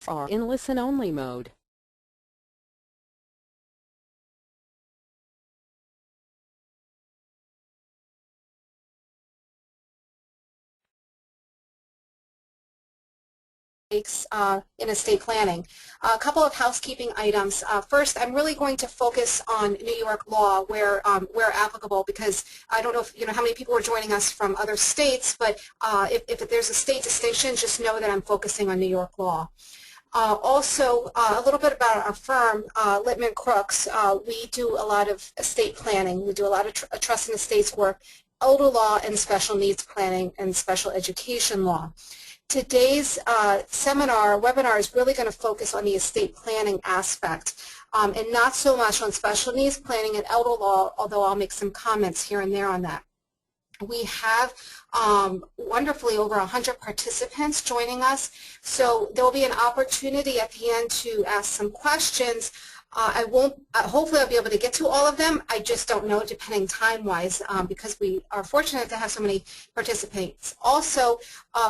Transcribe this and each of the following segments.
are in listen-only mode. In estate planning. A couple of housekeeping items. First, I'm really going to focus on New York law where applicable, because I don't know if you know how many people are joining us from other states, but if there's a state distinction, just know that I'm focusing on New York law. Also, a little bit about our firm, Littman Krooks. We do a lot of estate planning. We do a lot of trust and estates work, elder law, and special needs planning, and special education law. Today's webinar is really going to focus on the estate planning aspect and not so much on special needs planning and elder law, although I'll make some comments here and there on that. We have wonderfully over 100 participants joining us, so there will be an opportunity at the end to ask some questions. I won't, hopefully I'll be able to get to all of them. I just don't know, depending time-wise, because we are fortunate to have so many participants. Also,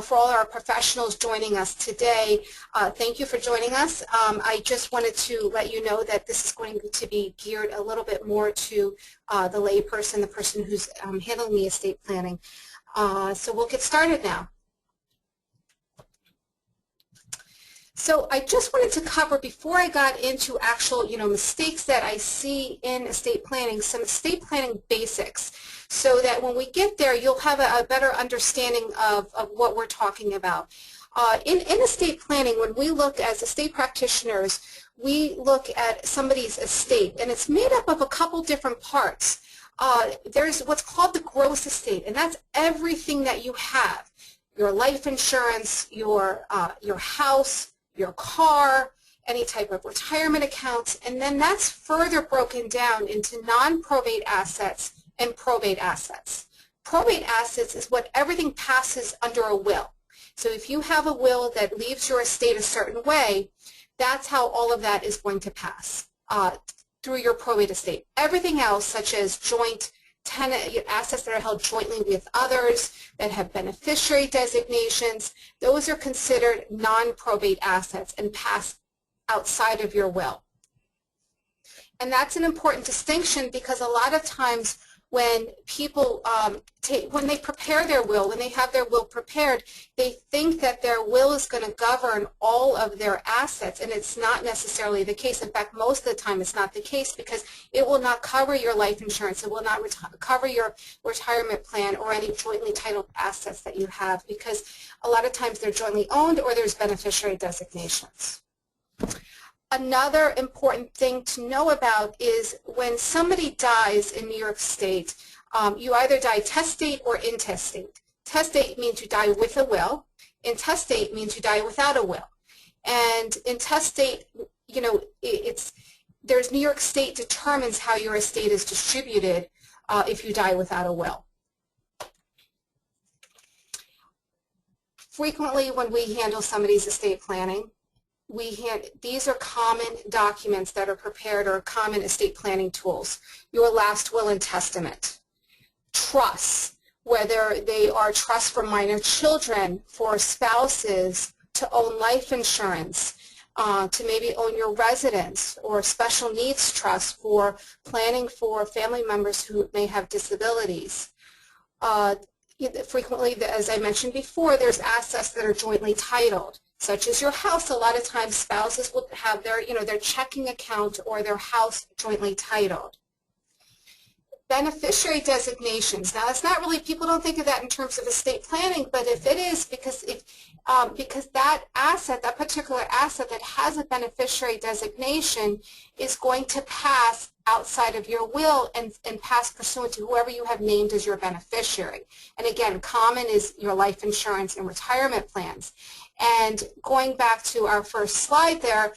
for all our professionals joining us today, thank you for joining us. I just wanted to let you know that this is going to be geared a little bit more to the layperson, the person who's handling the estate planning. So we'll get started now. So I just wanted to cover, before I got into actual, mistakes that I see in estate planning, some estate planning basics, so that when we get there, you'll have a better understanding of what we're talking about. In estate planning, when we look as estate practitioners, we look at somebody's estate, and it's made up of a couple different parts. There's what's called the gross estate, and that's everything that you have: your life insurance, your house, your car, any type of retirement accounts, and then that's further broken down into non-probate assets and probate assets. Probate assets is what everything passes under a will. So if you have a will that leaves your estate a certain way, that's how all of that is going to pass through your probate estate. Everything else, such as joint assets that are held jointly with others, that have beneficiary designations, those are considered non-probate assets and pass outside of your will. And that's an important distinction, because a lot of times when people, when they prepare their will, when they have their will prepared, they think that their will is going to govern all of their assets, and it's not necessarily the case. In fact, most of the time it's not the case, because it will not cover your life insurance, it will not cover your retirement plan or any jointly titled assets that you have, because a lot of times they're jointly owned or there's beneficiary designations. Another important thing to know about is when somebody dies in New York State, you either die testate or intestate. Testate means you die with a will. Intestate means you die without a will. And intestate, there's New York State determines how your estate is distributed if you die without a will. Frequently, when we handle somebody's estate planning, these are common documents that are prepared, or common estate planning tools. Your last will and testament. Trusts, whether they are trusts for minor children, for spouses, to own life insurance, to maybe own your residence, or special needs trusts for planning for family members who may have disabilities. Frequently, as I mentioned before, there's assets that are jointly titled, such as your house. A lot of times spouses will have their checking account or their house jointly titled. Beneficiary designations. Now, it's not really, people don't think of that in terms of estate planning, but if it is, because that asset, that particular asset that has a beneficiary designation, is going to pass outside of your will and pass pursuant to whoever you have named as your beneficiary. And again, common is your life insurance and retirement plans. And going back to our first slide there,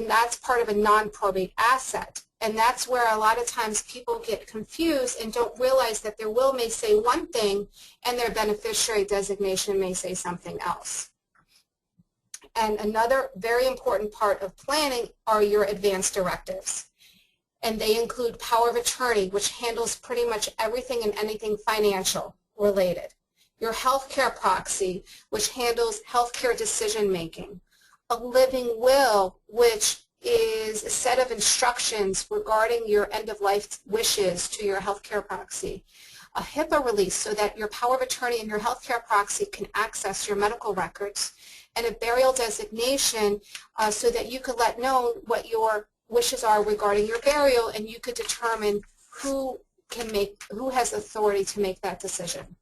that's part of a non-probate asset. And that's where a lot of times people get confused and don't realize that their will may say one thing and their beneficiary designation may say something else. And another very important part of planning are your advance directives. And they include power of attorney, which handles pretty much everything and anything financial related. Your healthcare proxy, which handles healthcare decision making. a living will, which is a set of instructions regarding your end-of-life wishes to your healthcare proxy, a HIPAA release so that your power of attorney and your healthcare proxy can access your medical records, and a burial designation so that you could let know what your wishes are regarding your burial, and you could determine who has authority to make that decision.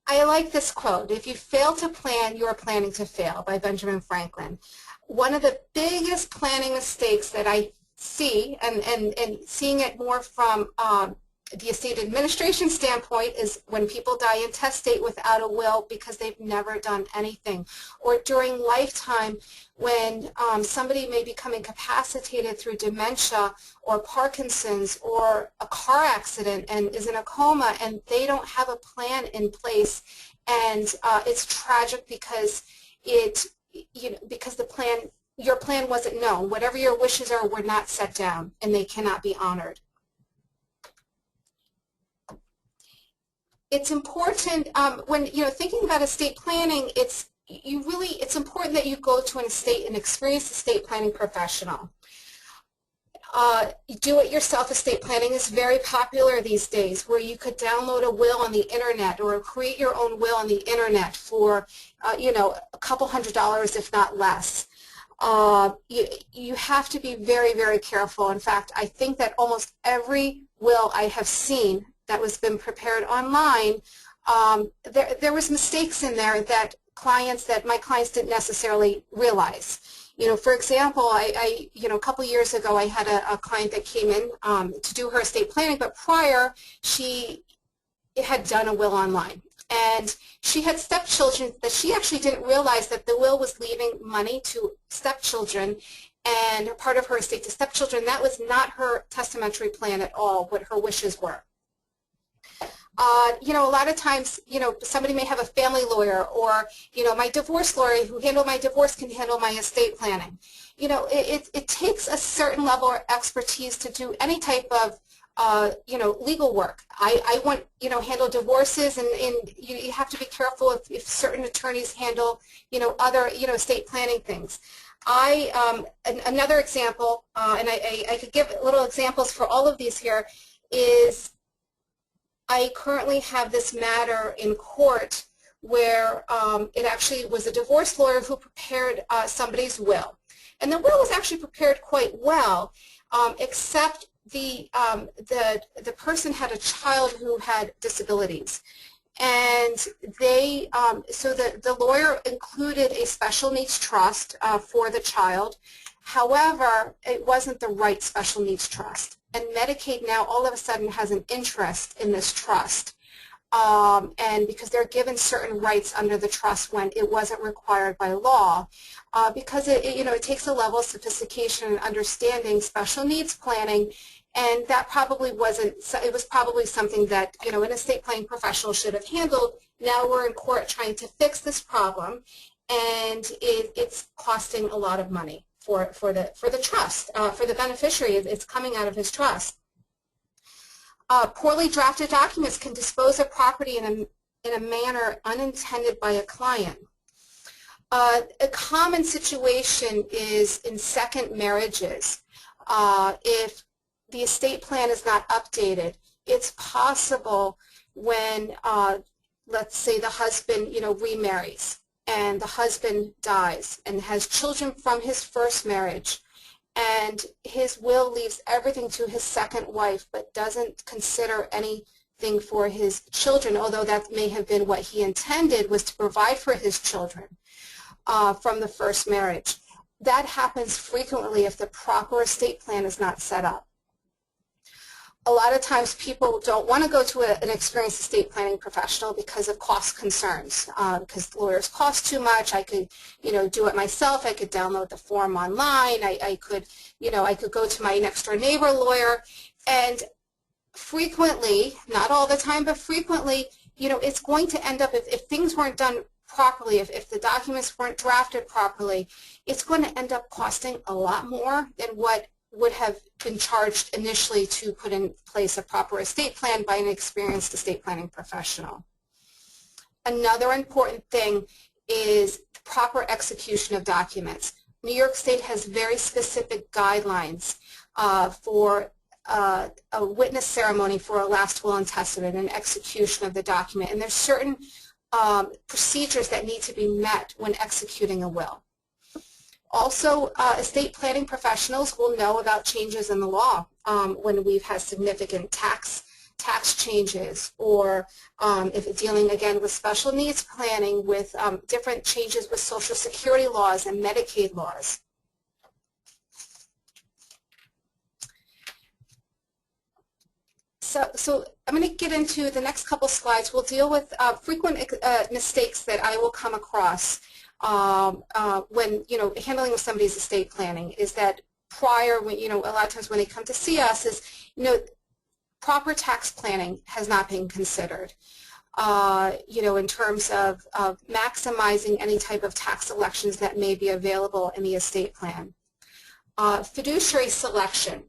I like this quote, "If you fail to plan, you are planning to fail," by Benjamin Franklin. One of the biggest planning mistakes that I see, and seeing it more from the estate administration standpoint, is when people die intestate without a will because they've never done anything, or during lifetime when somebody may become incapacitated through dementia or Parkinson's or a car accident and is in a coma, and they don't have a plan in place, and it's tragic because your plan wasn't known. Whatever your wishes are were not set down, and they cannot be honored. It's important when thinking about estate planning. It's important that you go to an experienced estate planning professional. Do-it-yourself estate planning is very popular these days, where you could download a will on the internet or create your own will on the internet for a couple $100, if not less. You have to be very, very careful. In fact, I think that almost every will I have seen that was been prepared online, there was mistakes in there that my clients didn't necessarily realize. For example, a couple years ago, I had a client that came in to do her estate planning, but prior she had done a will online. And she had stepchildren that she actually didn't realize that the will was leaving money to stepchildren and part of her estate to stepchildren. That was not her testamentary plan at all, what her wishes were. A lot of times, somebody may have a family lawyer, or, my divorce lawyer who handled my divorce can handle my estate planning. It takes a certain level of expertise to do any type of, legal work. I want, handle divorces, and you have to be careful if certain attorneys handle, other, estate planning things. Another example, and I could give little examples for all of these here, is I currently have this matter in court where it actually was a divorce lawyer who prepared somebody's will. And the will was actually prepared quite well, except the person had a child who had disabilities. And so the lawyer included a special needs trust for the child. However, it wasn't the right special needs trust. And Medicaid now all of a sudden has an interest in this trust, and because they're given certain rights under the trust when it wasn't required by law, because it takes a level of sophistication and understanding special needs planning, and that probably wasn't. It was probably something that an estate planning professional should have handled. Now we're in court trying to fix this problem, and it's costing a lot of money for the trust, for the beneficiary. It's coming out of his trust. Poorly drafted documents can dispose of property in a manner unintended by a client. A common situation is in second marriages. If the estate plan is not updated, it's possible when, let's say, the husband, remarries, and the husband dies and has children from his first marriage, and his will leaves everything to his second wife but doesn't consider anything for his children, although that may have been what he intended, was to provide for his children from the first marriage. That happens frequently if the proper estate plan is not set up. A lot of times people don't want to go to an experienced estate planning professional because of cost concerns, because lawyers cost too much. I could, do it myself. I could download the form online. I could go to my next door neighbor lawyer. And frequently, not all the time, but frequently, it's going to end up, if things weren't done properly, if the documents weren't drafted properly, it's going to end up costing a lot more than what would have been charged initially to put in place a proper estate plan by an experienced estate planning professional. Another important thing is the proper execution of documents. New York State has very specific guidelines for a witness ceremony for a last will and testament and execution of the document. And there's certain procedures that need to be met when executing a will. Also, estate planning professionals will know about changes in the law when we've had significant tax changes, or if it's dealing again with special needs planning, with different changes with Social Security laws and Medicaid laws. So I'm going to get into the next couple slides. We'll deal with frequent mistakes that I will come across when handling with somebody's estate planning. Is that prior, when, a lot of times when they come to see us, is proper tax planning has not been considered. In terms of maximizing any type of tax elections that may be available in the estate plan. Fiduciary selection.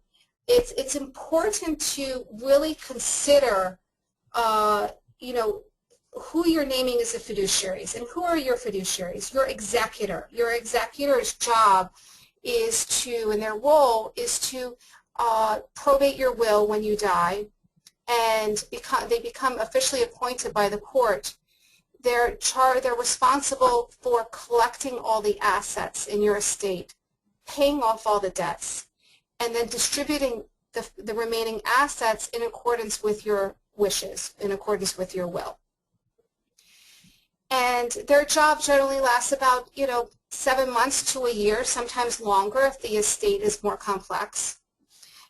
It's important to really consider, who you're naming as the fiduciaries. And who are your fiduciaries? Your executor. Your executor's job is to, and their role is to probate your will when you die, and they become officially appointed by the court. They're responsible for collecting all the assets in your estate, paying off all the debts, and then distributing the remaining assets in accordance with your wishes, in accordance with your will. And their job generally lasts about 7 months to a year, sometimes longer if the estate is more complex.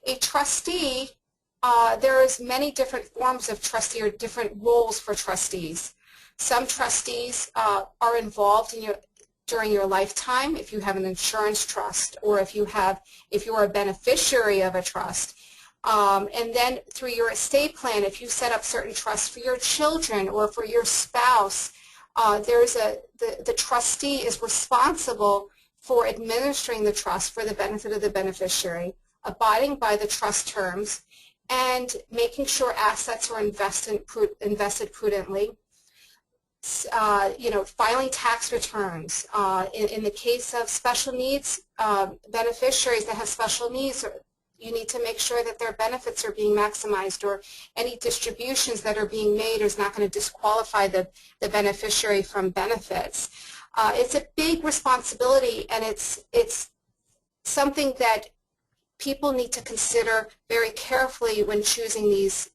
A trustee, there is many different forms of trustee or different roles for trustees. Some trustees are involved during your lifetime, if you have an insurance trust, or if you're a beneficiary of a trust. And then through your estate plan, if you set up certain trusts for your children or for your spouse, the trustee is responsible for administering the trust for the benefit of the beneficiary, abiding by the trust terms, and making sure assets are invested prudently. Filing tax returns. In the case of special needs beneficiaries that have special needs, you need to make sure that their benefits are being maximized, or any distributions that are being made is not going to disqualify the beneficiary from benefits. It's a big responsibility, and it's something that people need to consider very carefully when choosing these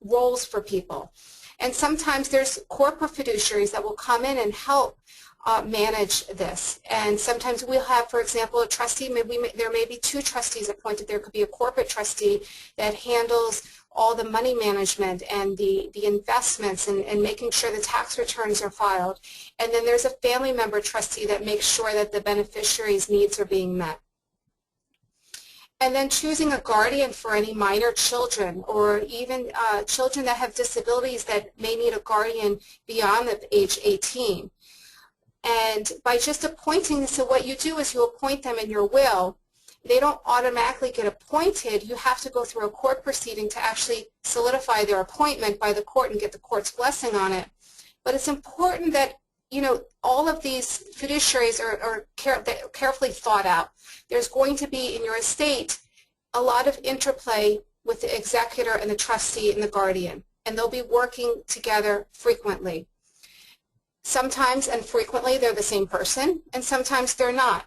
roles for people. And sometimes there's corporate fiduciaries that will come in and help manage this. And sometimes we'll have, for example, a trustee, there may be 2 trustees appointed. There could be a corporate trustee that handles all the money management and the investments and making sure the tax returns are filed. And then there's a family member trustee that makes sure that the beneficiary's needs are being met. And then choosing a guardian for any minor children, or even children that have disabilities that may need a guardian beyond the age 18. And by just appointing, so what you do is you appoint them in your will. They don't automatically get appointed. You have to go through a court proceeding to actually solidify their appointment by the court and get the court's blessing on it. But it's important that all of these fiduciaries are carefully thought out. There's going to be in your estate a lot of interplay with the executor and the trustee and the guardian, and they'll be working together frequently. Sometimes and frequently they're the same person, and sometimes they're not.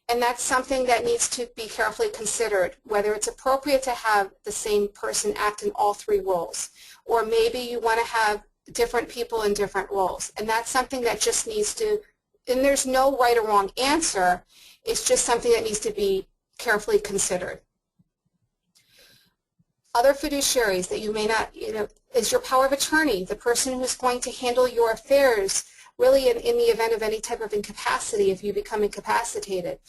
And that's something that needs to be carefully considered, whether it's appropriate to have the same person act in all 3 roles, or maybe you want to have different people in different roles. And that's something that just needs to, and there's no right or wrong answer, it's just something that needs to be carefully considered. Other fiduciaries that you may not, is your power of attorney, the person who's going to handle your affairs, really in the event of any type of incapacity, if you become incapacitated,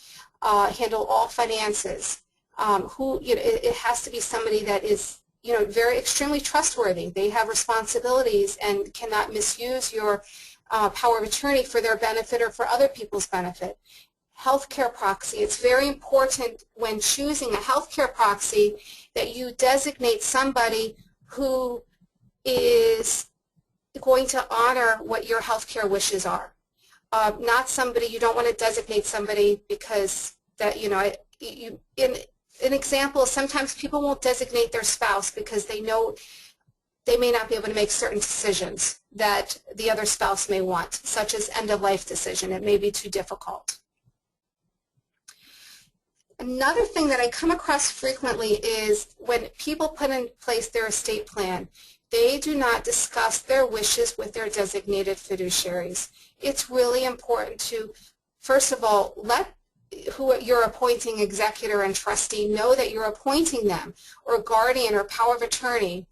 handle all finances. It has to be somebody that is, very extremely trustworthy. They have responsibilities and cannot misuse your power of attorney for their benefit or for other people's benefit. Healthcare proxy. It's very important when choosing a healthcare proxy that you designate somebody who is going to honor what your healthcare wishes are. Not somebody, you don't want to designate somebody because that, in an example, sometimes people won't designate their spouse because they know they may not be able to make certain decisions that the other spouse may want, such as end-of-life decision. It may be too difficult. Another thing that I come across frequently is when people put in place their estate plan, they do not discuss their wishes with their designated fiduciaries. It's really important to, first of all, let who you're appointing executor and trustee know that you're appointing them, or guardian or power of attorney.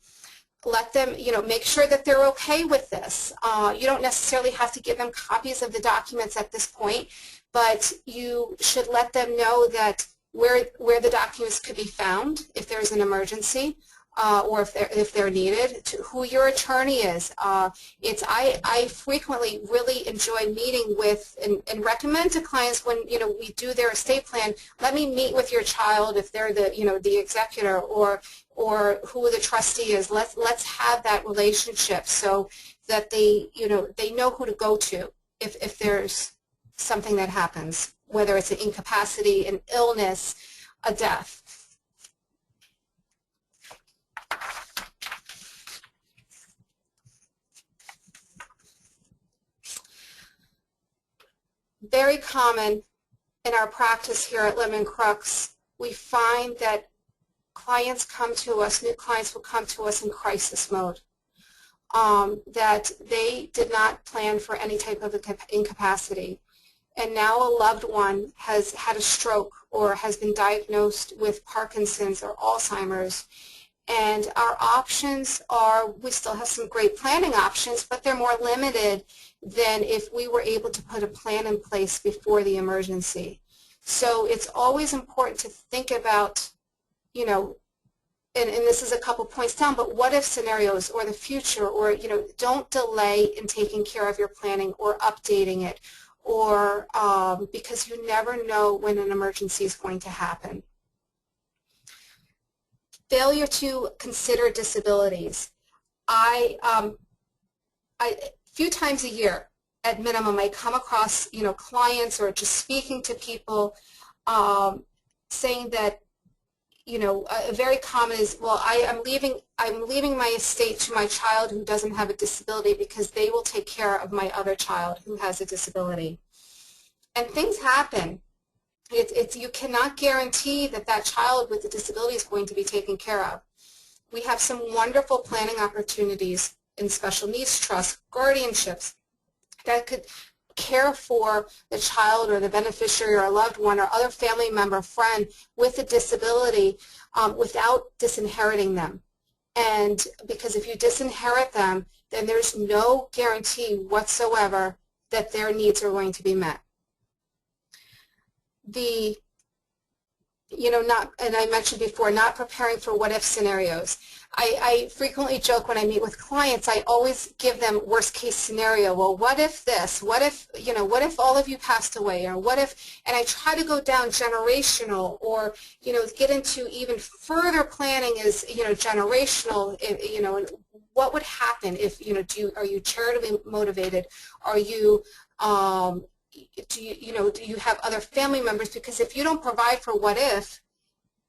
Let them, make sure that they're okay with this. You don't necessarily have to give them copies of the documents at this point, but you should let them know that where the documents could be found if there's an emergency, or if they're needed, to who your attorney is. I frequently really enjoy meeting with and recommend to clients when we do their estate plan, let me meet with your child if they're the executor, or who the trustee is. Let's have that relationship so that they know who to go to if there's something that happens, whether it's an incapacity, an illness, a death. Very common in our practice here at Littman Krooks, we find that clients come to us, new clients will come to us in crisis mode, that they did not plan for any type of incapacity. And now a loved one has had a stroke or has been diagnosed with Parkinson's or Alzheimer's. And our options are, we still have some great planning options, but they're more limited than if we were able to put a plan in place before the emergency. So it's always important to think about, and this is a couple points down, but what if scenarios or the future, or, don't delay in taking care of your planning or updating it, or because you never know when an emergency is going to happen. Failure to consider disabilities. A few times a year, at minimum, I come across, clients or just speaking to people saying that, a very common is, well, I'm leaving my estate to my child who doesn't have a disability because they will take care of my other child who has a disability. And things happen. You cannot guarantee that that child with a disability is going to be taken care of. We have some wonderful planning opportunities in special needs trusts, guardianships, that could care for the child or the beneficiary or a loved one or other family member, friend with a disability without disinheriting them. And because if you disinherit them, then there's no guarantee whatsoever that their needs are going to be met. And I mentioned before, not preparing for what-if scenarios. I frequently joke when I meet with clients, I always give them worst-case scenario. Well, what if this? What if, what if all of you passed away? Or what if, and I try to go down generational, or, get into even further planning is, generational, and what would happen if, are you charitably motivated? Are you, do you have other family members? Because if you don't provide for what if,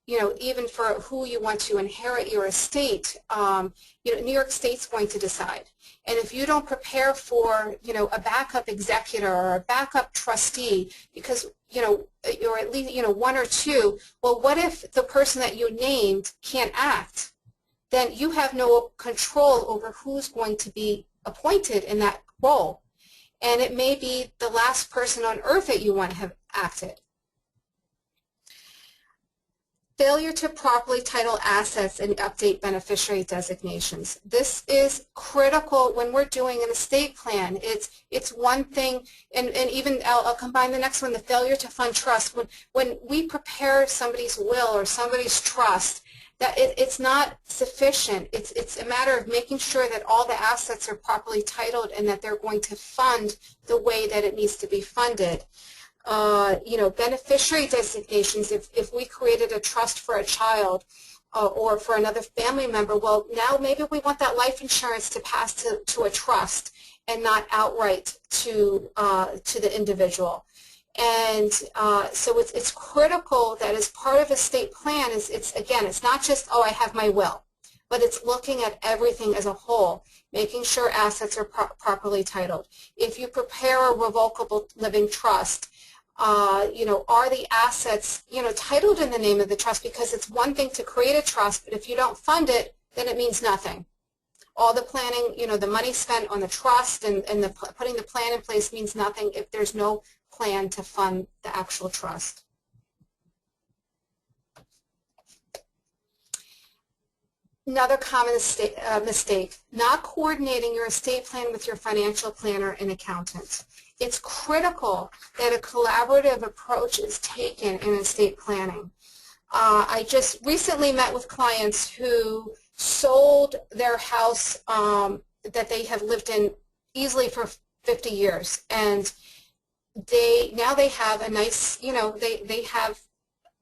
even for who you want to inherit your estate, New York State's going to decide. And if you don't prepare for, a backup executor or a backup trustee, because, or at least, one or two, well, what if the person that you named can't act? Then you have no control over who's going to be appointed in that role. And it may be the last person on earth that you want to have acted. Failure to properly title assets and update beneficiary designations. This is critical when we're doing an estate plan. It's one thing, and even I'll combine the next one, the failure to fund trust. When we prepare somebody's will or somebody's trust, that it's not sufficient. It's a matter of making sure that all the assets are properly titled and that they're going to fund the way that it needs to be funded. Beneficiary designations, if we created a trust for a child, or for another family member, well, now maybe we want that life insurance to pass to a trust and not outright to the individual. And so it's critical that as part of estate plan, it's not just, oh, I have my will, but it's looking at everything as a whole, making sure assets are properly titled. If you prepare a revocable living trust, are the assets, titled in the name of the trust? Because it's one thing to create a trust, but if you don't fund it, then it means nothing. All the planning, the money spent on the trust and putting the plan in place means nothing if there's no plan to fund the actual trust. Another common mistake, not coordinating your estate plan with your financial planner and accountant. It's critical that a collaborative approach is taken in estate planning. I just recently met with clients who sold their house that they have lived in easily for 50 years, and now they have a nice, they have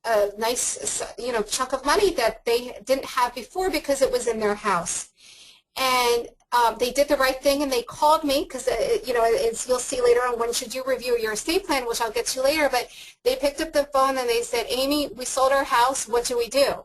a nice, chunk of money that they didn't have before because it was in their house. And they did the right thing, and they called me because, as you'll see later on, when should you review your estate plan, which I'll get to later, but they picked up the phone and they said, Amy, we sold our house, what do we do?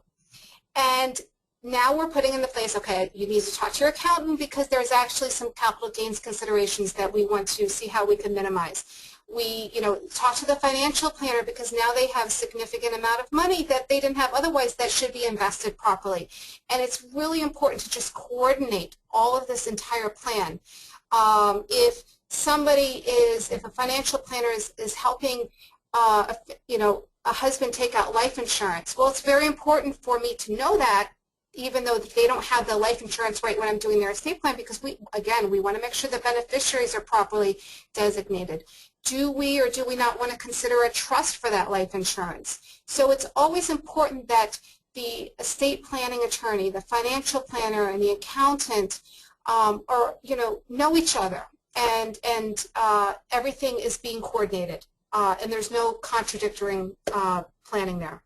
And now we're putting into place, okay, you need to talk to your accountant because there's actually some capital gains considerations that we want to see how we can minimize. We, talk to the financial planner because now they have a significant amount of money that they didn't have otherwise that should be invested properly. And it's really important to just coordinate all of this entire plan. If a financial planner is helping, a husband take out life insurance, well, it's very important for me to know that, even though they don't have the life insurance right when I'm doing their estate plan, because we want to make sure the beneficiaries are properly designated. Do we or do we not want to consider a trust for that life insurance? So it's always important that the estate planning attorney, the financial planner, and the accountant know each other, and everything is being coordinated, and there's no contradicting planning there.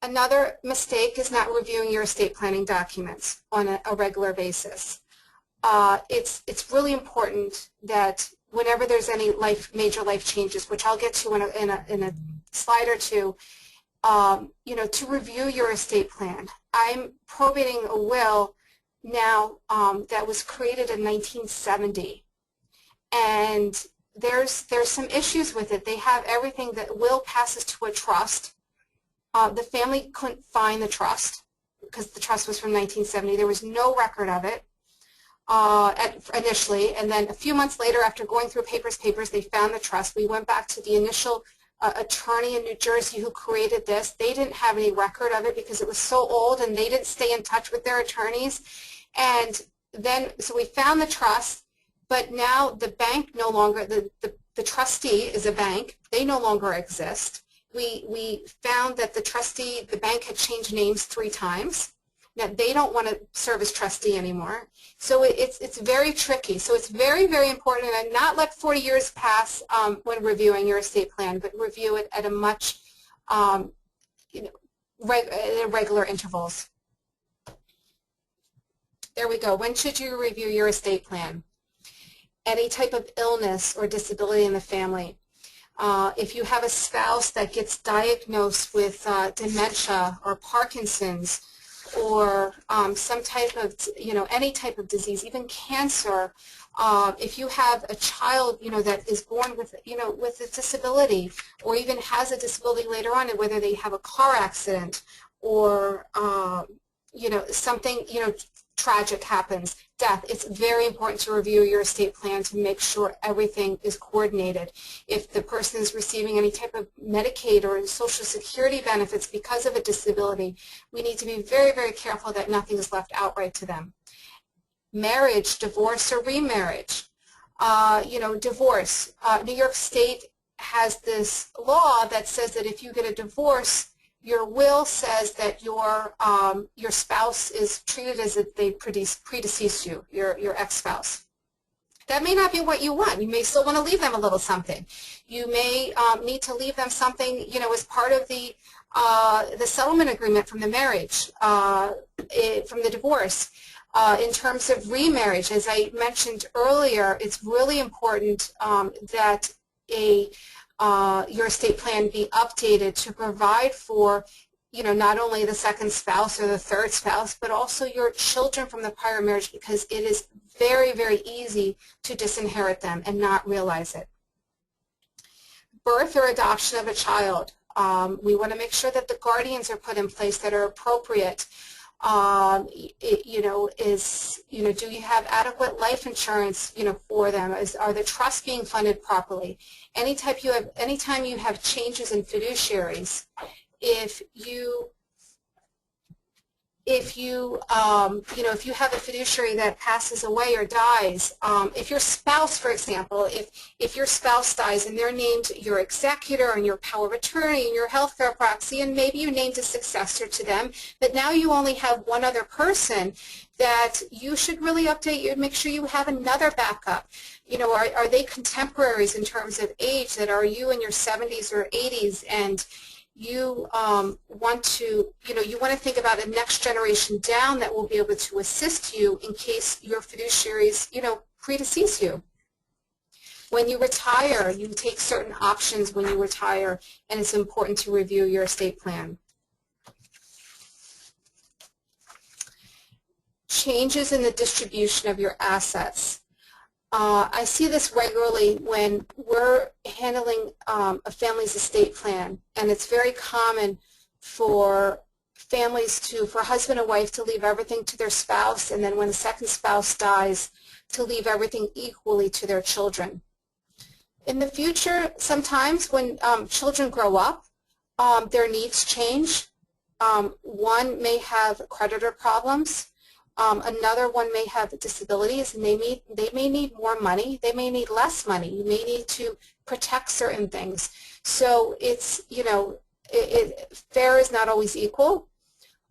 Another mistake is not reviewing your estate planning documents on a regular basis. It's really important that whenever there's any major life changes, which I'll get to in a slide or two, to review your estate plan. I'm probating a will now that was created in 1970, and there's some issues with it. They have everything. That will passes to a trust. The family couldn't find the trust because the trust was from 1970. There was no record of it initially, and then a few months later, after going through papers, they found the trust. We went back to the initial attorney in New Jersey who created this. They didn't have any record of it because it was so old, and they didn't stay in touch with their attorneys. And then, so we found the trust, but now the bank no longer, the trustee is a bank. They no longer exist. We found that the bank had changed names 3 times. Now they don't want to serve as trustee anymore. So it's very tricky. So it's very, very important, and not let 40 years pass when reviewing your estate plan, but review it at a much, regular intervals. There we go. When should you review your estate plan? Any type of illness or disability in the family. If you have a spouse that gets diagnosed with dementia or Parkinson's, or some type of, any type of disease, even cancer, if you have a child, that is born with, with a disability, or even has a disability later on, and whether they have a car accident or, something, tragic happens, death, it's very important to review your estate plan to make sure everything is coordinated. If the person is receiving any type of Medicaid or Social Security benefits because of a disability, we need to be very, very careful that nothing is left outright to them. Marriage, divorce, or remarriage. Divorce. New York State has this law that says that if you get a divorce, your will says that your spouse is treated as if they predeceased you, your ex-spouse. That may not be what you want. You may still want to leave them a little something. You may need to leave them something, as part of the the settlement agreement from the marriage, from the divorce. In terms of remarriage, as I mentioned earlier, it's really important that your estate plan be updated to provide for, not only the second spouse or the third spouse, but also your children from the prior marriage, because it is very, very easy to disinherit them and not realize it. Birth or adoption of a child. We want to make sure that the guardians are put in place that are appropriate. Do you have adequate life insurance, for them? Are the trusts being funded properly? Anytime you have changes in fiduciaries, if you have a fiduciary that passes away or dies, if your spouse, for example, if your spouse dies and they're named your executor and your power of attorney and your healthcare proxy, and maybe you named a successor to them, but now you only have one other person, that you should really update, make sure you have another backup. Are they contemporaries in terms of age? That are you in your 70s or 80s, and you want to think about a next generation down that will be able to assist you in case your fiduciaries, predecease you. When you retire, you take certain options when you retire, and it's important to review your estate plan. Changes in the distribution of your assets. I see this regularly when we're handling a family's estate plan, and it's very common for families for husband and wife to leave everything to their spouse, and then when the second spouse dies, to leave everything equally to their children. In the future, sometimes when children grow up, their needs change. One may have creditor problems. Another one may have disabilities, and they may need more money. They may need less money. You may need to protect certain things. So it's, fair is not always equal,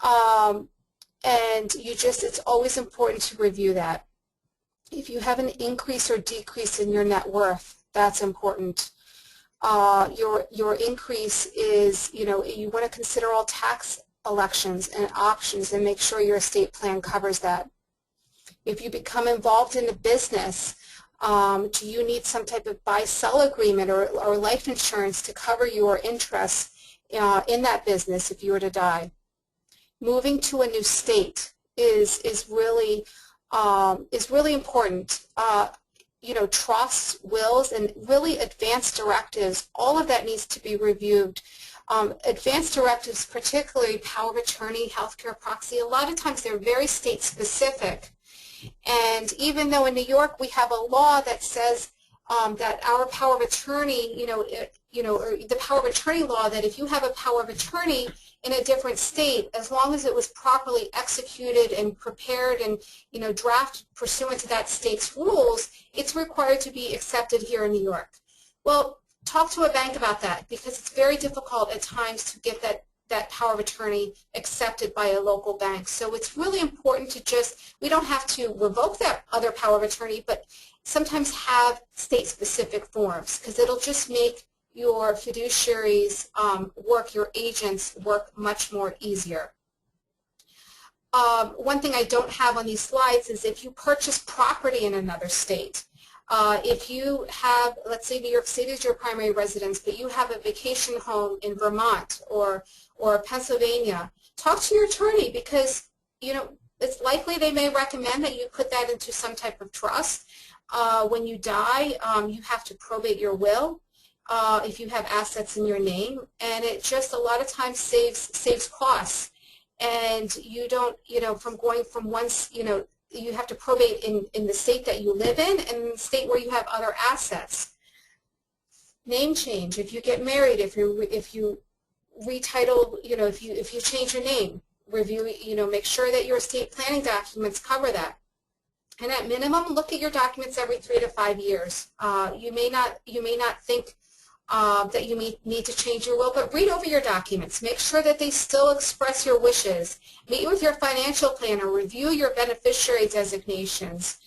and it's always important to review that. If you have an increase or decrease in your net worth, that's important. Your increase is, you want to consider all tax elections and options and make sure your estate plan covers that. If you become involved in a business, do you need some type of buy-sell agreement or life insurance to cover your interests in that business if you were to die? Moving to a new state is really important. Trusts, wills, and really advanced directives, all of that needs to be reviewed. Advanced directives, particularly power of attorney, healthcare proxy, a lot of times they're very state specific. And even though in New York we have a law that says that our power of attorney, or the power of attorney law, that if you have a power of attorney in a different state, as long as it was properly executed and prepared and drafted pursuant to that state's rules, it's required to be accepted here in New York. Well, talk to a bank about that, because it's very difficult at times to get that power of attorney accepted by a local bank. So it's really important to we don't have to revoke that other power of attorney, but sometimes have state-specific forms, because it'll just make your fiduciaries your agents work much more easier. One thing I don't have on these slides is if you purchase property in another state. If you have, let's say New York City is your primary residence, but you have a vacation home in Vermont or Pennsylvania, talk to your attorney, because it's likely they may recommend that you put that into some type of trust. When you die, you have to probate your will if you have assets in your name, and it just a lot of times saves costs. And you don't, from going from one, you have to probate in the state that you live in and the state where you have other assets. Name change. If you get married, if you retitle, if you change your name, review, make sure that your estate planning documents cover that. And at minimum, look at your documents every 3 to 5 years. You may not think that you need to change your will, but read over your documents. Make sure that they still express your wishes. Meet with your financial planner. Review your beneficiary designations.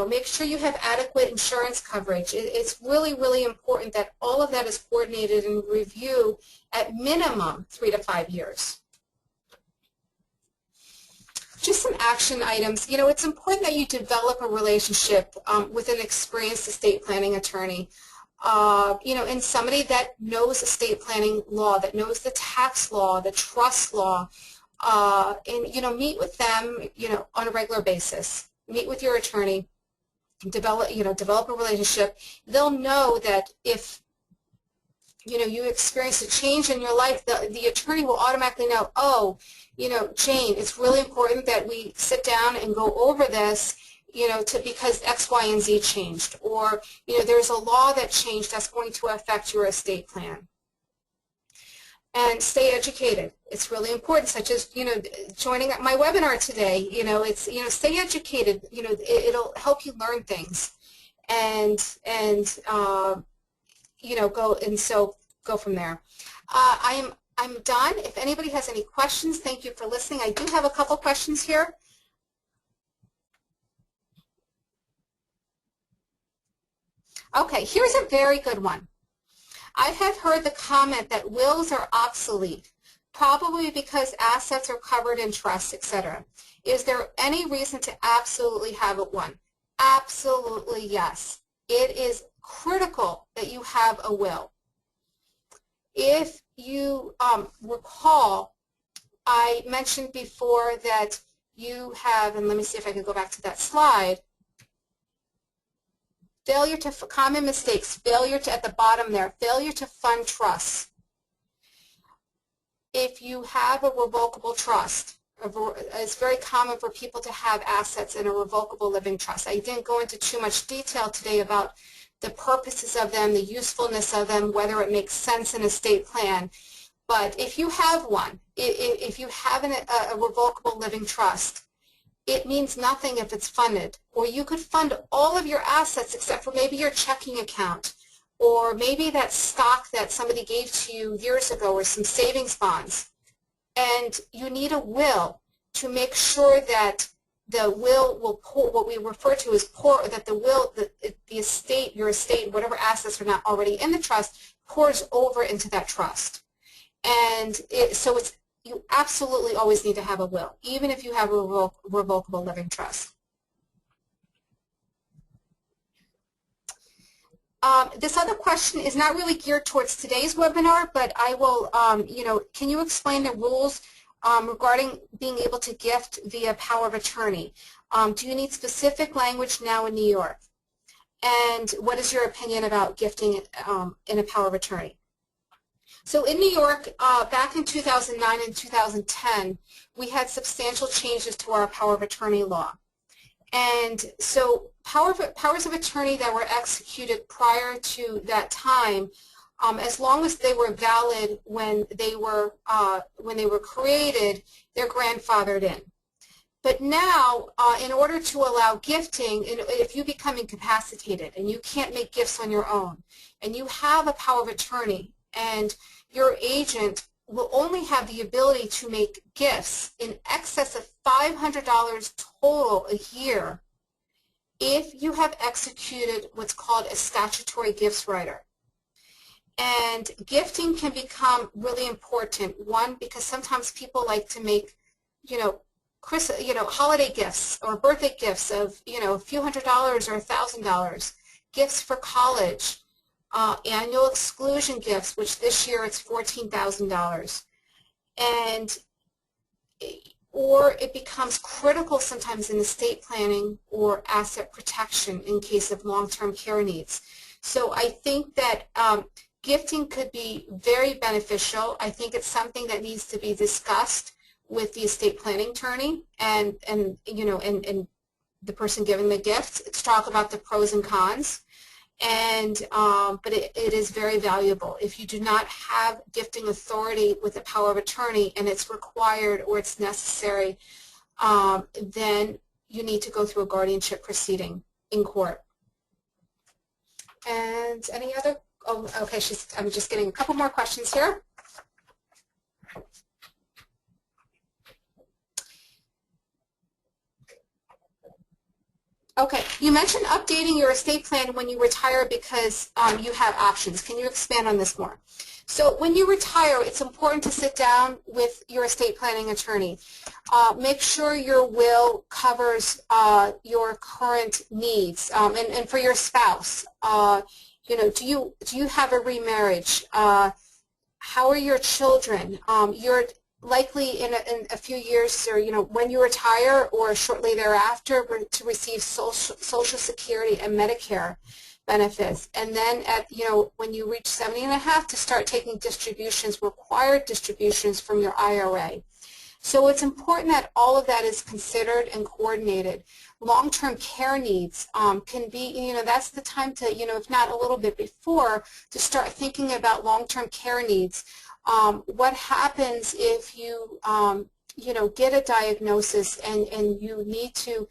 make sure you have adequate insurance coverage. It's really, really important that all of that is coordinated and reviewed at minimum 3 to 5 years. Just some action items. It's important that you develop a relationship with an experienced estate planning attorney. And somebody that knows estate planning law, that knows the tax law, the trust law, and meet with them, on a regular basis. Meet with your attorney, develop a relationship. They'll know that if you experience a change in your life, the attorney will automatically know, oh, Jane, it's really important that we sit down and go over this, because X, Y, and Z changed, or there's a law that changed that's going to affect your estate plan. And stay educated. It's really important, such as, joining my webinar today. Stay educated. It'll help you learn things, and go from there. I'm done. If anybody has any questions, thank you for listening. I do have a couple questions here. Okay, here's a very good one. I have heard the comment that wills are obsolete, probably because assets are covered in trusts, etc. Is there any reason to absolutely have one? Absolutely yes. It is critical that you have a will. If you recall, I mentioned before that you have, and let me see if I can go back to that slide, common mistakes, at the bottom there, failure to fund trusts. If you have a revocable trust, it's very common for people to have assets in a revocable living trust. I didn't go into too much detail today about the purposes of them, the usefulness of them, whether it makes sense in a estate plan. But if you have one, if you have a revocable living trust, it means nothing if it's funded. Or you could fund all of your assets except for maybe your checking account, or maybe that stock that somebody gave to you years ago, or some savings bonds. And you need a will to make sure that the will will pour, what we refer to as pour, that the will, the estate, your estate, whatever assets are not already in the trust, pours over into that trust. And so you absolutely always need to have a will, even if you have a revocable living trust. This other question is not really geared towards today's webinar, but I will, can you explain the rules regarding being able to gift via power of attorney? Do you need specific language now in New York? And what is your opinion about gifting in a power of attorney? So in New York, back in 2009 and 2010, we had substantial changes to our power of attorney law. And so powers of attorney that were executed prior to that time, as long as they were valid when they were created, they're grandfathered in. But now, in order to allow gifting, if you become incapacitated and you can't make gifts on your own, and you have a power of attorney, and your agent will only have the ability to make gifts in excess of $500 total a year if you have executed what's called a statutory gifts writer. And gifting can become really important. One, because sometimes people like to make, holiday gifts or birthday gifts of, a few $100s or $1,000, gifts for college, annual exclusion gifts, which this year it's $14,000. And or it becomes critical sometimes in estate planning or asset protection in case of long-term care needs. So I think that gifting could be very beneficial. I think it's something that needs to be discussed with the estate planning attorney and the person giving the gift to talk about the pros and cons. And but it is very valuable. If you do not have gifting authority with the power of attorney and it's required or it's necessary, then you need to go through a guardianship proceeding in court. And any other? Oh, okay. I'm just getting a couple more questions here. Okay, you mentioned updating your estate plan when you retire because you have options. Can you expand on this more? So when you retire, it's important to sit down with your estate planning attorney. Make sure your will covers your current needs, and for your spouse. Do you have a remarriage? How are your children? You're likely in a few years, or when you retire or shortly thereafter, to receive Social Security and Medicare benefits, and then when you reach 70 and a half, to start taking distributions, required distributions from your IRA. So it's important that all of that is considered and coordinated. Long-term care needs can be, that's the time to, if not a little bit before, to start thinking about long-term care needs. What happens if you, get a diagnosis and you need to,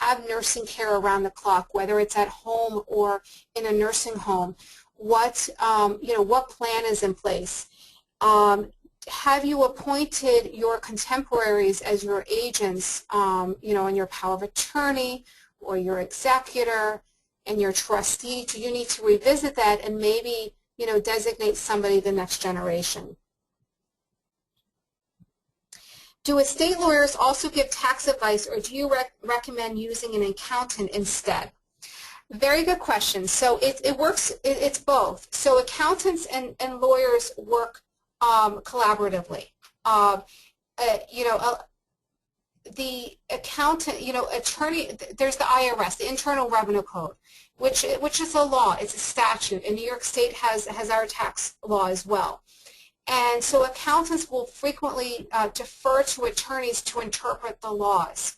have nursing care around the clock, whether it's at home or in a nursing home? What plan is in place? Have you appointed your contemporaries as your agents, and your power of attorney or your executor and your trustee? Do you need to revisit that and maybe, designate somebody the next generation? Do estate lawyers also give tax advice, or do you recommend using an accountant instead? Very good question. So it works, it's both. So accountants and lawyers work collaboratively. The accountant, attorney, there's the IRS, the Internal Revenue Code, which is a law, it's a statute, and New York State has our tax law as well. And so accountants will frequently defer to attorneys to interpret the laws.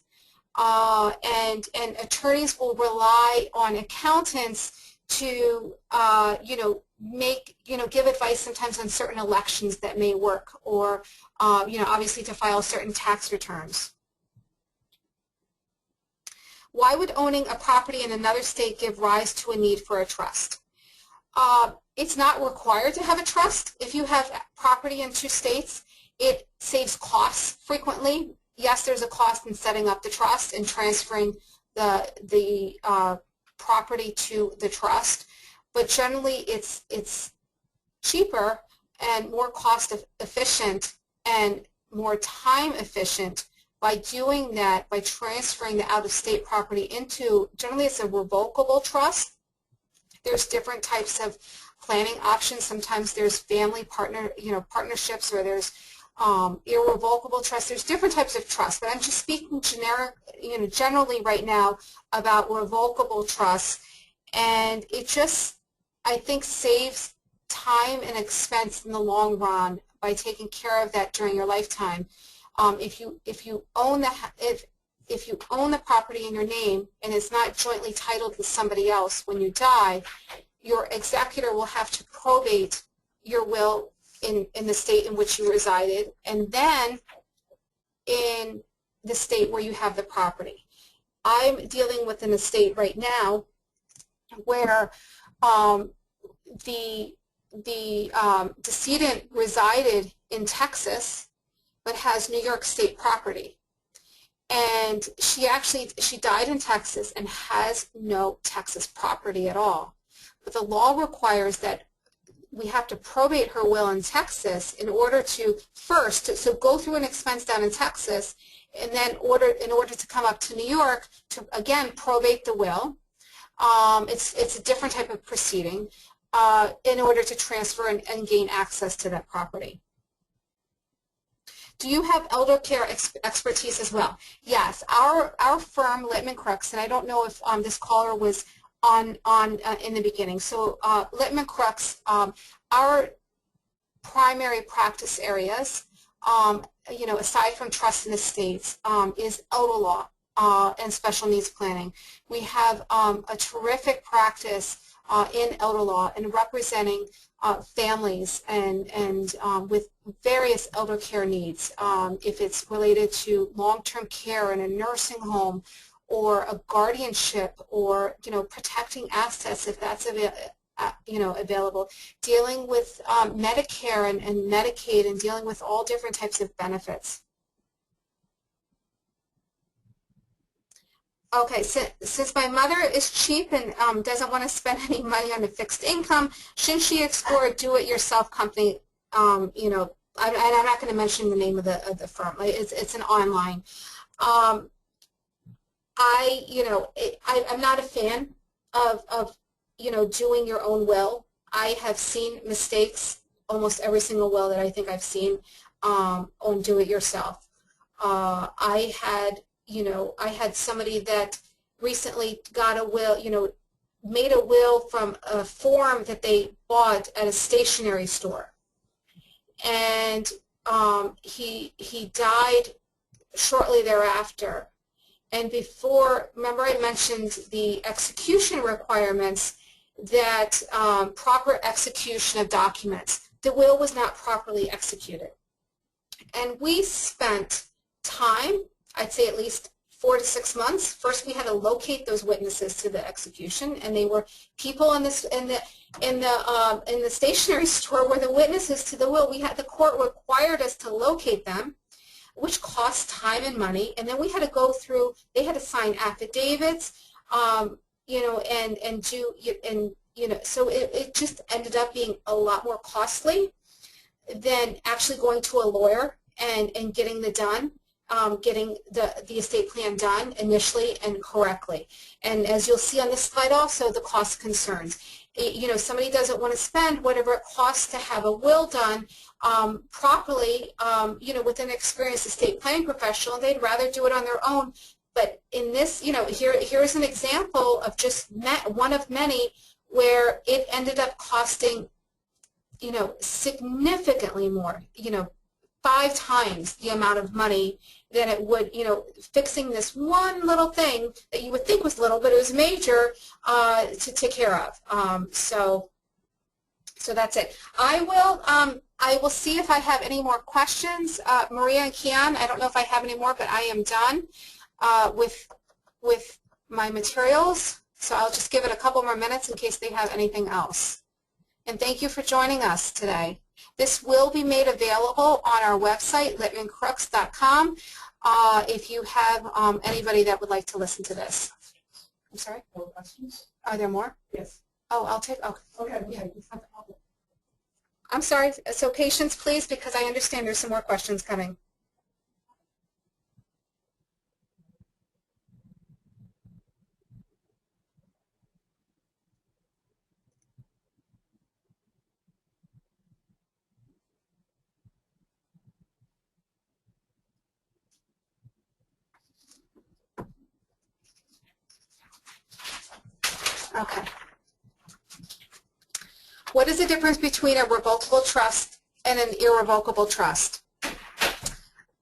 And attorneys will rely on accountants to, give advice sometimes on certain elections that may work, or, obviously to file certain tax returns. Why would owning a property in another state give rise to a need for a trust? It's not required to have a trust. If you have property in 2 states, it saves costs frequently. Yes, there's a cost in setting up the trust and transferring the property to the trust, but generally it's cheaper and more cost efficient and more time efficient by doing that, by transferring the out-of-state property into, generally it's a revocable trust. There's different types of planning options. Sometimes there's family partnerships, or there's irrevocable trust. There's different types of trust, but I'm just speaking generally right now about revocable trusts, and it just, I think, saves time and expense in the long run by taking care of that during your lifetime. If you own the property in your name and it's not jointly titled with somebody else, when you die, your executor will have to probate your will in the state in which you resided, and then in the state where you have the property. I'm dealing with an estate right now where the decedent resided in Texas but has New York State property. And she died in Texas and has no Texas property at all. But the law requires that we have to probate her will in Texas in order to so go through an expense down in Texas, and then in order to come up to New York to, again, probate the will. It's a different type of proceeding in order to transfer and gain access to that property. Do you have elder care expertise as well? Yes, our firm, Littman Krooks, and I don't know if this caller was on in the beginning. So Littman Krooks, our primary practice areas, aside from trust and estates, is elder law and special needs planning. We have a terrific practice in elder law and representing families and with various elder care needs. If it's related to long-term care in a nursing home, or a guardianship, or protecting assets if that's available, dealing with Medicare and Medicaid, and dealing with all different types of benefits. Okay, since my mother is cheap and doesn't want to spend any money on a fixed income, shouldn't she explore a do-it-yourself company? You know, and I'm not going to mention the name of the firm. It's an online. Um, I'm not a fan of doing your own will. I have seen mistakes almost every single will that I think I've seen on do-it-yourself. I had somebody that recently got a will, made a will from a form that they bought at a stationery store. And he died shortly thereafter. And remember I mentioned the execution requirements, that proper execution of documents. The will was not properly executed. And we spent time, I'd say at least 4 to 6 months. First, we had to locate those witnesses to the execution, and they were people in the stationery store were the witnesses to the will. The court required us to locate them, which cost time and money. And then we had to go through. They had to sign affidavits, So it just ended up being a lot more costly than actually going to a lawyer and getting getting the estate plan done initially and correctly. And as you'll see on this slide also, the cost concerns. Somebody doesn't want to spend whatever it costs to have a will done properly, with an experienced estate planning professional. They'd rather do it on their own. But in this, here's an example of just one of many where it ended up costing, significantly more, 5 times the amount of money than it would, fixing this one little thing that you would think was little, but it was major to take care of. So that's it. I will see if I have any more questions. Maria and Kian, I don't know if I have any more, but I am done with my materials. So I'll just give it a couple more minutes in case they have anything else. And thank you for joining us today. This will be made available on our website, littmankrooks.com, if you have anybody that would like to listen to this. I'm sorry? More questions? Are there more? Yes. Oh, I'll take, okay. Okay. Yeah. I'm sorry, so patience please, because I understand there's some more questions coming. Okay. What is the difference between a revocable trust and an irrevocable trust?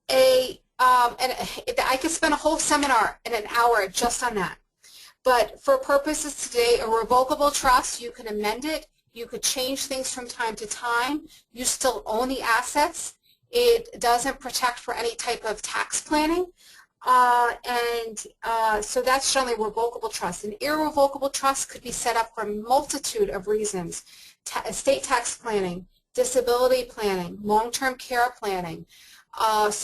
And I could spend a whole seminar in an hour just on that. But for purposes today, a revocable trust, you can amend it. You could change things from time to time. You still own the assets. It doesn't protect for any type of tax planning. So that's generally a revocable trust. An irrevocable trust could be set up for a multitude of reasons. Estate tax planning, disability planning, long-term care planning. And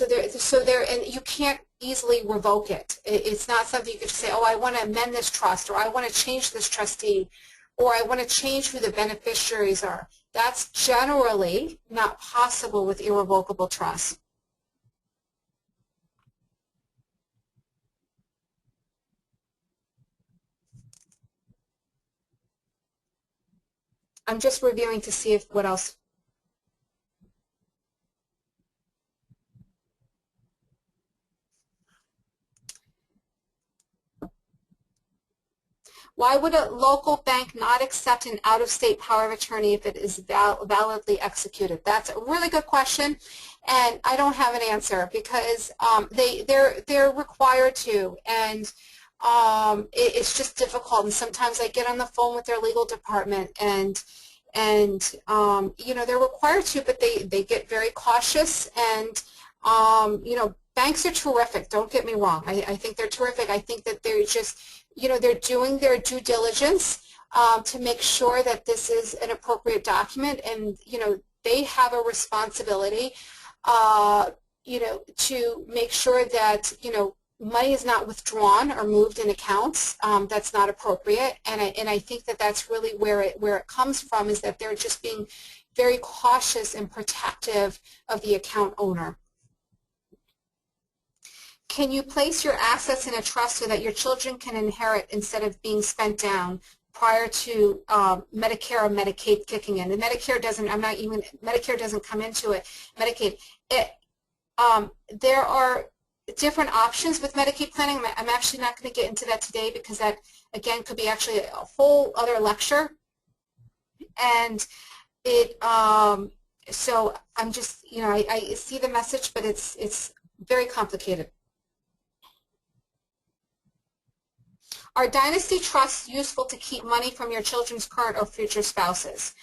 you can't easily revoke it. It's not something you could just say, oh, I want to amend this trust, or I want to change this trustee, or I want to change who the beneficiaries are. That's generally not possible with irrevocable trusts. I'm just reviewing to see what else. Why would a local bank not accept an out-of-state power of attorney if it is validly executed? That's a really good question, and I don't have an answer because they're required to, and it's just difficult. And sometimes I get on the phone with their legal department, and they're required to, but they get very cautious. And banks are terrific. Don't get me wrong. I think they're terrific. I think that they're just they're doing their due diligence to make sure that this is an appropriate document, and they have a responsibility to make sure that money is not withdrawn or moved in accounts. That's not appropriate, and I think that that's really where it comes from, is that they're just being very cautious and protective of the account owner. Can you place your assets in a trust so that your children can inherit instead of being spent down prior to Medicare or Medicaid kicking in? And Medicare doesn't, Medicare doesn't come into it. Medicaid, there are different options with Medicaid planning. I'm actually not going to get into that today because that, again, could be actually a whole other lecture. And so I'm just, I see the message, but it's very complicated. Are dynasty trusts useful to keep money from your children's current or future spouses?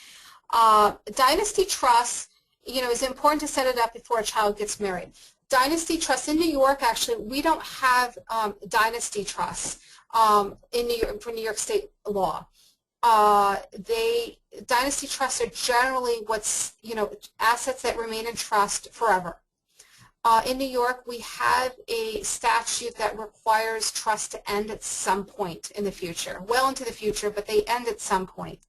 Dynasty trusts, is important to set it up before a child gets married. Dynasty trusts in New York, actually, we don't have dynasty trusts in New York, for New York State law. Dynasty trusts are generally what's, assets that remain in trust forever. In New York, we have a statute that requires trust to end at some point in the future, well into the future, but they end at some point.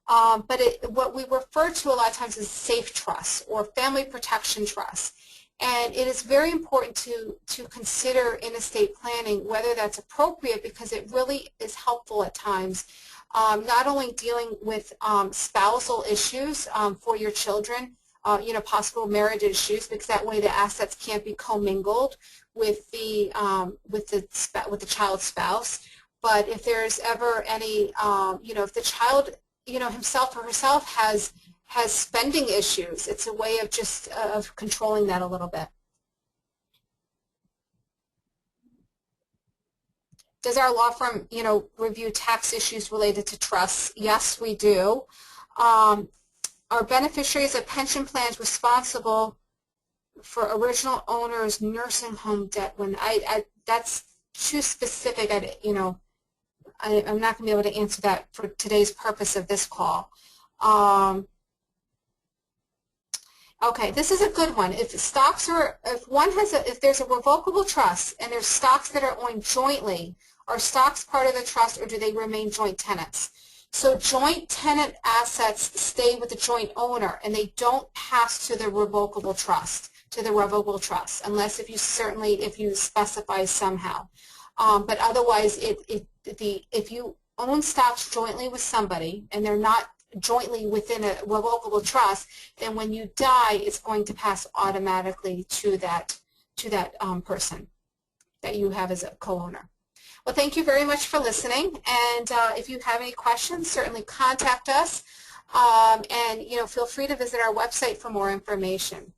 But what we refer to a lot of times is safe trusts or family protection trusts. And it is very important to consider in estate planning whether that's appropriate, because it really is helpful at times, not only dealing with spousal issues for your children, possible marriage issues, because that way the assets can't be commingled with the child's spouse. But if there's ever any, if the child, himself or herself has spending issues, it's a way of just of controlling that a little bit. Does our law firm, review tax issues related to trusts? Yes, we do. Are beneficiaries of pension plans responsible for original owners' nursing home debt? When that's too specific. I'm not going to be able to answer that for today's purpose of this call. Okay, this is a good one. If stocks are, if there's a revocable trust and there's stocks that are owned jointly, are stocks part of the trust, or do they remain joint tenants? So joint tenant assets stay with the joint owner, and they don't pass to the revocable trust, unless if you specify somehow. But otherwise, if you own stocks jointly with somebody and they're not jointly within a revocable trust, then when you die, it's going to pass automatically to that person that you have as a co-owner. Well, thank you very much for listening, and if you have any questions, certainly contact us, and feel free to visit our website for more information.